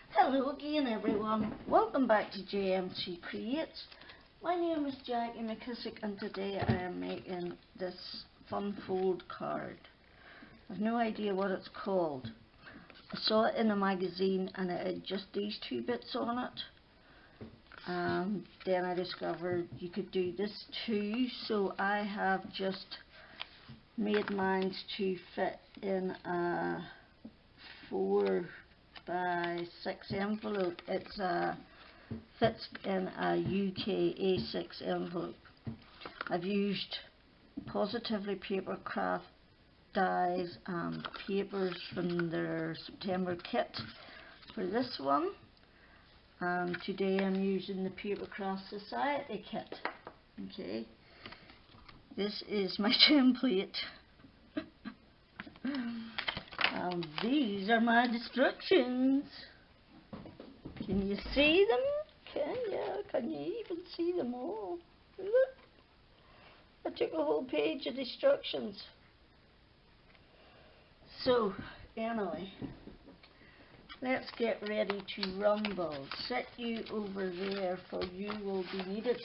Hello again everyone, welcome back to JMC Creates. My name is Jackie McKissick and today I am making this fun fold card. I've no idea what it's called. I saw it in a magazine and it had just these two bits on it. And then I discovered you could do this too, so I have just made mine to fit in a 4 by 6 envelope. It fits in a UK A6 envelope. I've used Positively Papercraft dies and papers from their September kit for this one, and today I'm using the Papercraft Society kit. Okay, this is my template. These are my instructions. Can you see them? Can you even see them all? Look, I took a whole page of instructions. So, anyway, let's get ready to rumble. Set you over there, for you will be needed.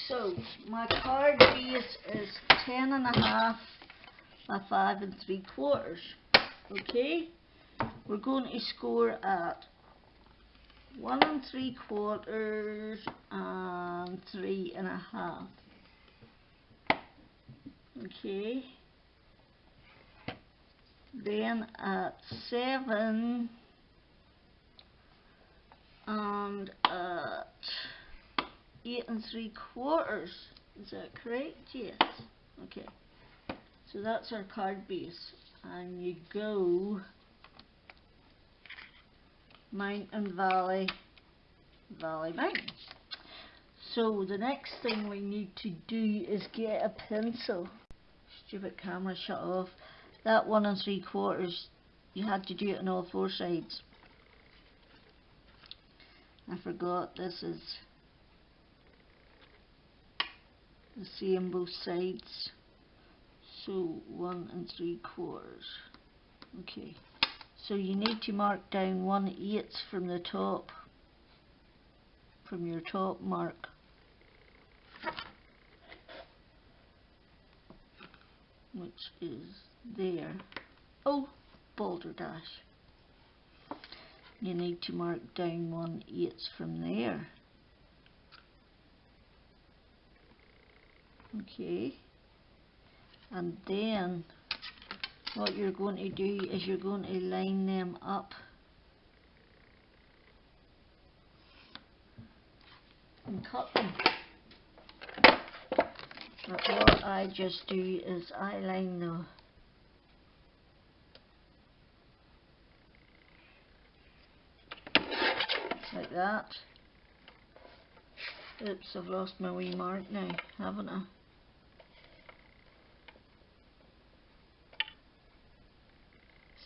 So, my card base is 10.5 by 5 3/4. Okay, we're going to score at 1 3/4 and 3.5. Okay, then at 7 and at 8 3/4. Is that correct? Yes. Okay. So that's our card base, and you go mountain, valley, valley, mountain. So the next thing we need to do is get a pencil. Stupid camera, shut off. That 1 3/4, you had to do it on all 4 sides. I forgot this is the same both sides. So 1 3/4. Okay, so you need to mark down 1/8 from the top, from your top mark. Which is there. Oh, balderdash. You need to mark down 1/8 from there. Okay. And then what you're going to do is you're going to line them up and cut them. But what I just do is I line them like that. Oops, I've lost my wee mark now, haven't I?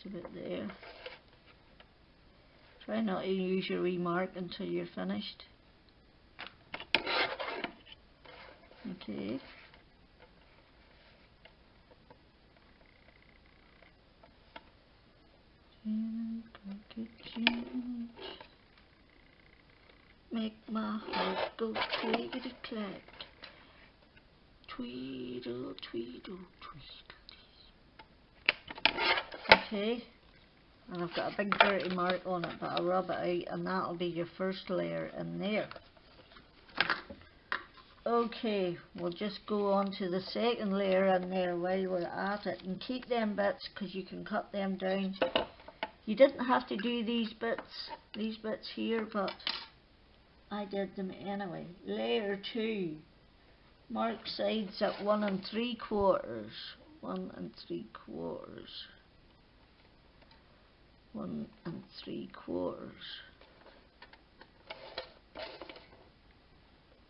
A bit there. Try not to use your wee mark until you're finished. Okay. Make my heart go clickety clack. Tweedle, tweedle, tweedle. Okay, and I've got a big dirty mark on it, but I'll rub it out and that'll be your first layer in there. Okay, we'll just go on to the second layer in there while we're at it, and keep them bits because you can cut them down. You didn't have to do these bits here, but I did them anyway. Layer 2, mark sides at 1 3/4, 1 3/4. 1 3/4,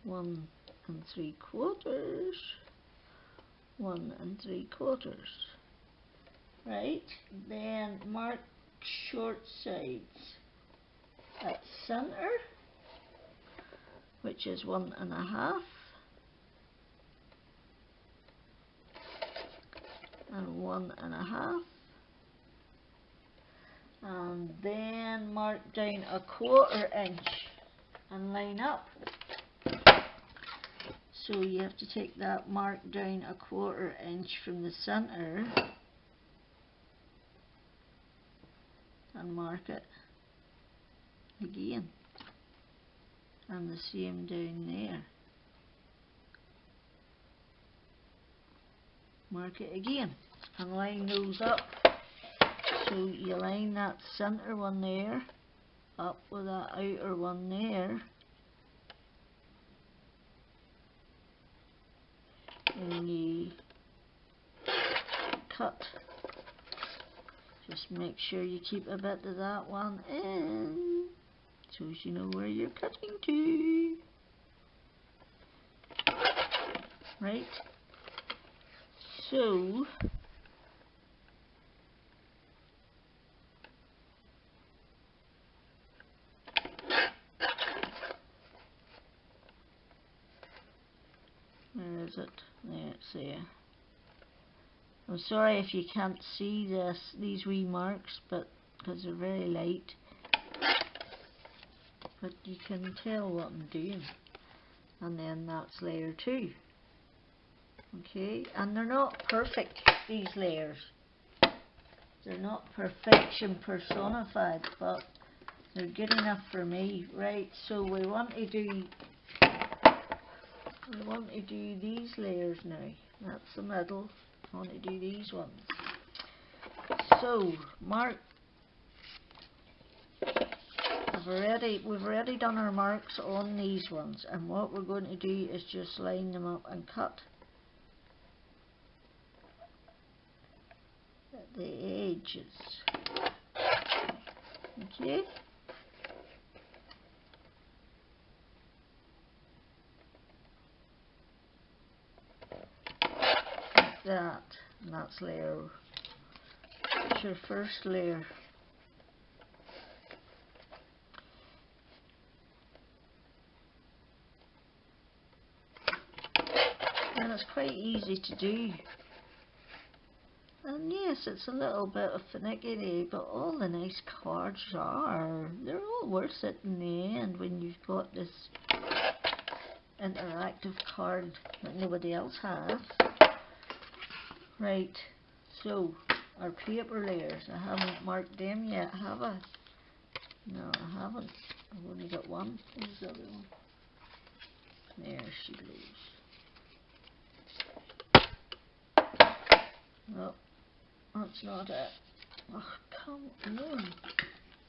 1 3/4, 1 3/4. Right, then mark short sides at center, which is 1.5. and 1.5, and then mark down a 1/4 inch and line up. So you have to take that mark down a 1/4 inch from the centre and mark it again, and the same down there. Mark it again and line those up. So you line that centre one there up with that outer one there, and you cut. Just make sure you keep a bit of that one in, so as you know where you're cutting to. Right, so where is it? There, it's there. I'm sorry if you can't see these wee marks, but because they're very light, but you can tell what I'm doing. And then that's layer 2. Okay, and they're not perfect, these layers. They're not perfection personified, but they're good enough for me. Right, so we want to do these layers now. That's the middle. I want to do these ones. So mark. We've already done our marks on these ones, and what we're going to do is just line them up and cut at the edges. Okay. Like that, and that's layer. That's your first layer. And it's quite easy to do. And yes, it's a little bit of finicky, but all the nice cards they're all worth it in the end when you've got this interactive card that nobody else has. Right, so our paper layers, I haven't marked them yet, have I? No, I haven't. I've only got one. Where's the other one? There she goes. No, that's not it. Oh, come on.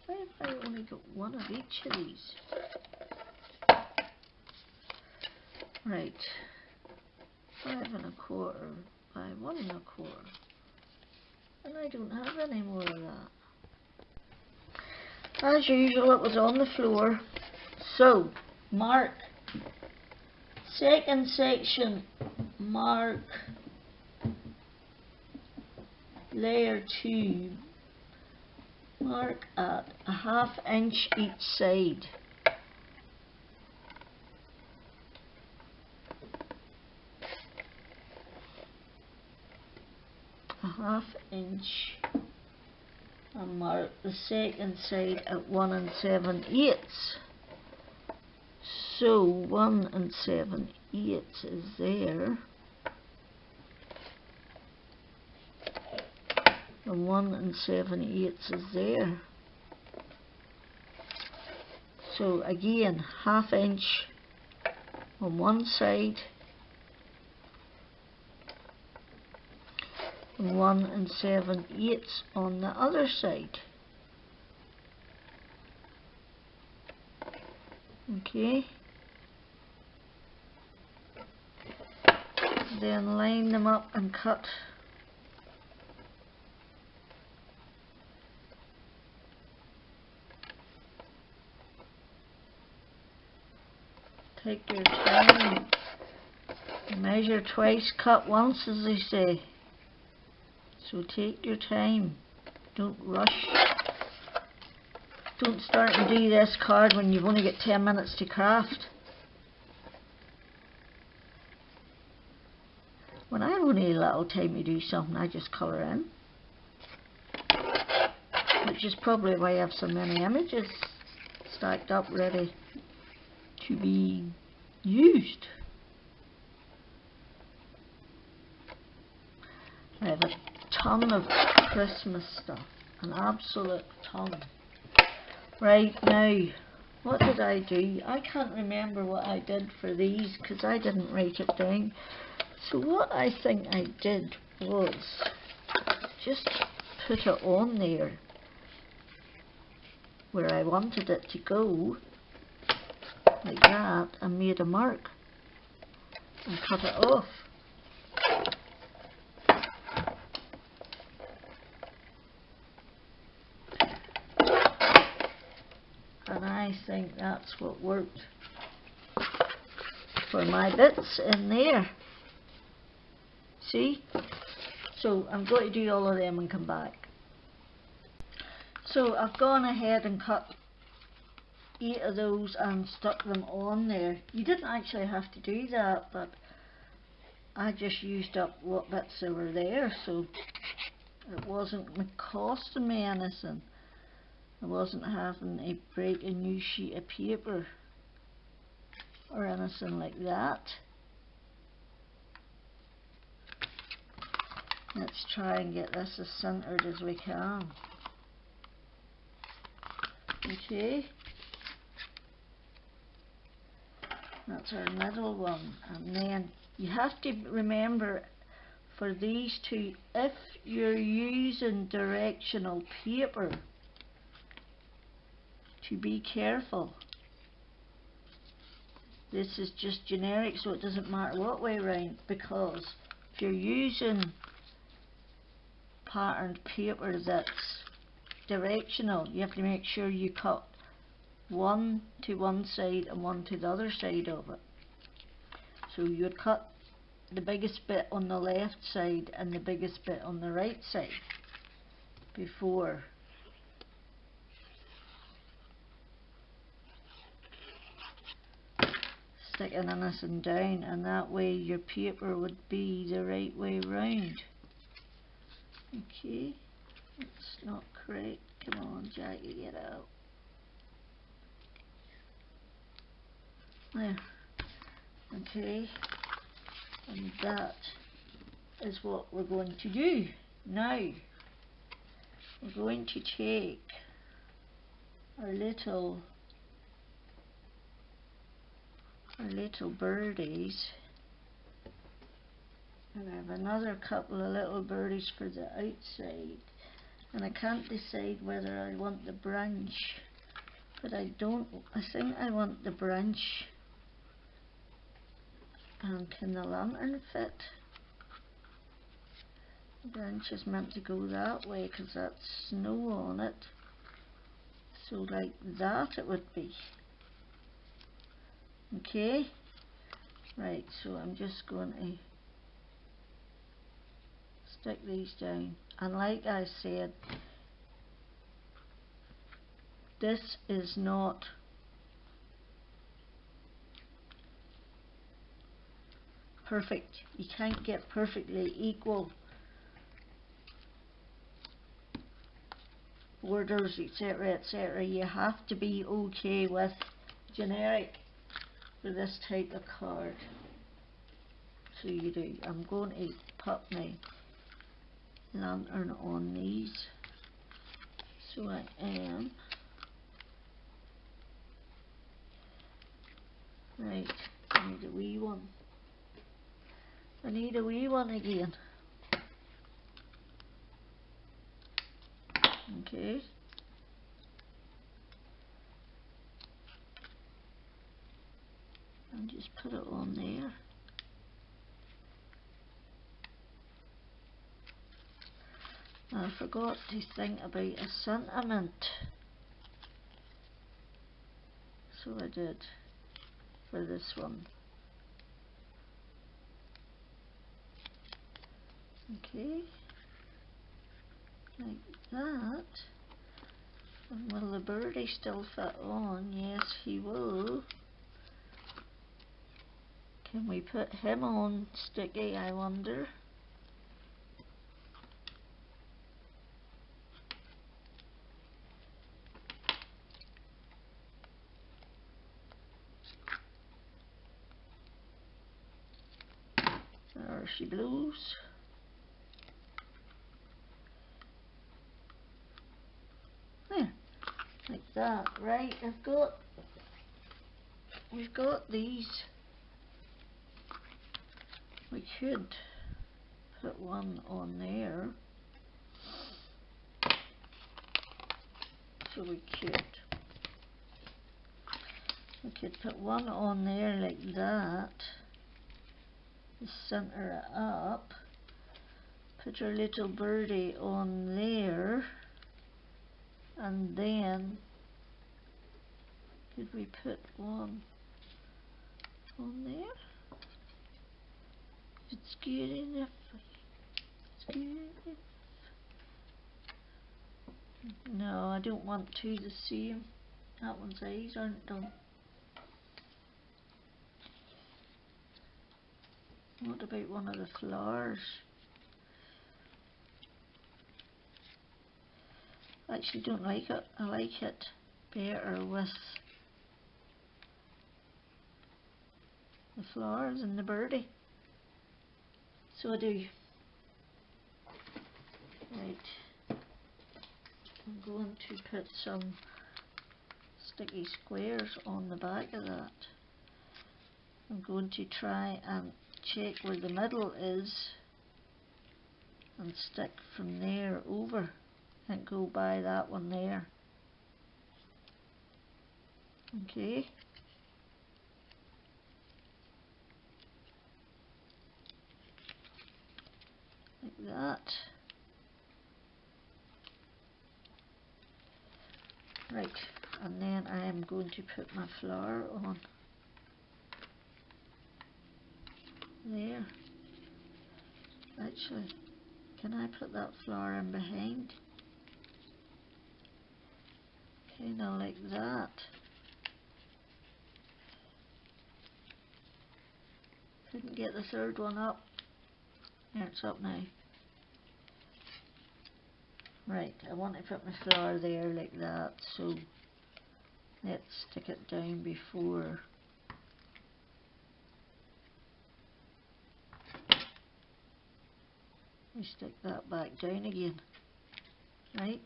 Why have I only got one of each of these? Right. 5.25 by 1.25. And I don't have any more of that. As usual, it was on the floor. So, mark. Second section, mark layer 2. Mark at 1/2 inch each side. A 1/2 inch, and mark the second side at 1 7/8. So 1 7/8 is there, and 1 7/8 is there. So again, 1/2 inch on one side and 1 7/8 on the other side. Okay. Then line them up and cut. Take your time. Measure twice, cut once, as they say. So take your time. Don't rush. Don't start and do this card when you've only got 10 minutes to craft. When I don't need a little time to do something, I just colour in. Which is probably why I have so many images stacked up ready to be used. I have a ton of Christmas stuff, an absolute ton. Right, now, what did I do? I can't remember what I did for these because I didn't write it down. So what I think I did was just put it on there where I wanted it to go, like that, and made a mark and cut it off. And I think that's what worked for my bits in there. See? So I'm going to do all of them and come back. So I've gone ahead and cut 8 of those and stuck them on there. You didn't actually have to do that, but I just used up what bits there were there, so it wasn't costing me anything. I wasn't having to break a new sheet of paper or anything like that. Let's try and get this as centered as we can. Okay, that's our middle one. And then you have to remember for these two, if you're using directional paper, to be careful. This is just generic, so it doesn't matter what way round, because if you're using patterned paper that's directional, you have to make sure you cut one to one side and one to the other side of it. So you would cut the biggest bit on the left side and the biggest bit on the right side before sticking anything down, and that way your paper would be the right way round. Okay, it's not correct. Come on, Jackie, get out. There. Okay, and that is what we're going to do. Now, we're going to take our little birdies, and I have another couple of little birdies for the outside, and I can't decide whether I want the branch, but I think I want the branch. And can the lantern fit? The branch is meant to go that way because that's snow on it, so like that it would be. Okay, right, so I'm just going to stick these down, and like I said, this is not perfect. You can't get perfectly equal borders, etc, etc. You have to be okay with generic for this type of card. So you do. I'm going to put my lantern on these. So I am. Right, I need a wee one. I need a wee one again. Okay. And just put it on there. I forgot to think about a sentiment. So I did for this one. Okay. Like that. And will the birdie still fit on? Yes, he will. Can we put him on sticky, I wonder? There she blows. There, like that. Right, we've got these. We could put one on there. So we could put one on there like that. Center it up. Put our little birdie on there. And then could we put one on there? It's good enough. It's good enough. No, I don't want two the same. That one's eyes aren't done. What about one of the flowers? I actually don't like it. I like it better with the flowers and the birdie. So I do. Right. I'm going to put some sticky squares on the back of that. I'm going to try and check where the middle is and stick from there over and go by that one there. Okay. Like that. Right, and then I am going to put my flower on there. Actually, can I put that flower in behind? Kind of like that. Couldn't get the third one up. There, it's up now. Right, I want to put my flower there like that, so let's stick it down before we stick that back down again. Right,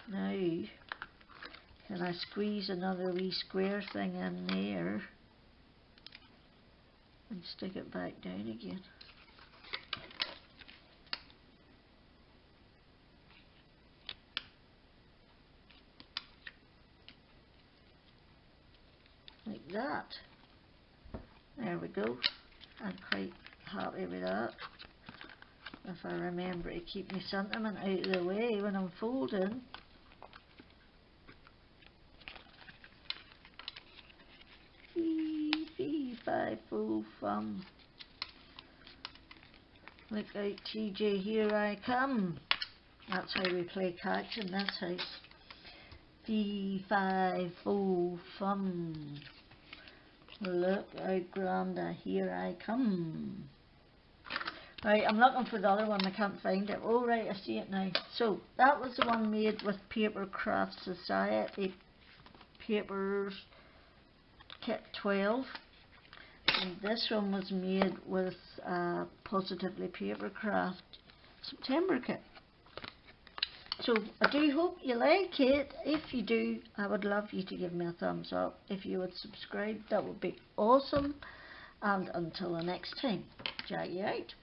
now can I squeeze another wee square thing in there and stick it back down again? Like that. There we go. I'm quite happy with that. If I remember to keep my sentiment out of the way when I'm folding. Fee, fee, fi, fo, fum. Look out, TJ, here I come. That's how we play catch in this house. Fee, fi, fo, fum. Look out, Granda, here I come. Right, I'm looking for the other one, I can't find it. Oh right, I see it now. So, that was the one made with Papercraft Society Papers Kit 12. And this one was made with Positively Papercraft September Kit. So, I do hope you like it. If you do, I would love you to give me a thumbs up. If you would subscribe, that would be awesome. And until the next time, Jackie out.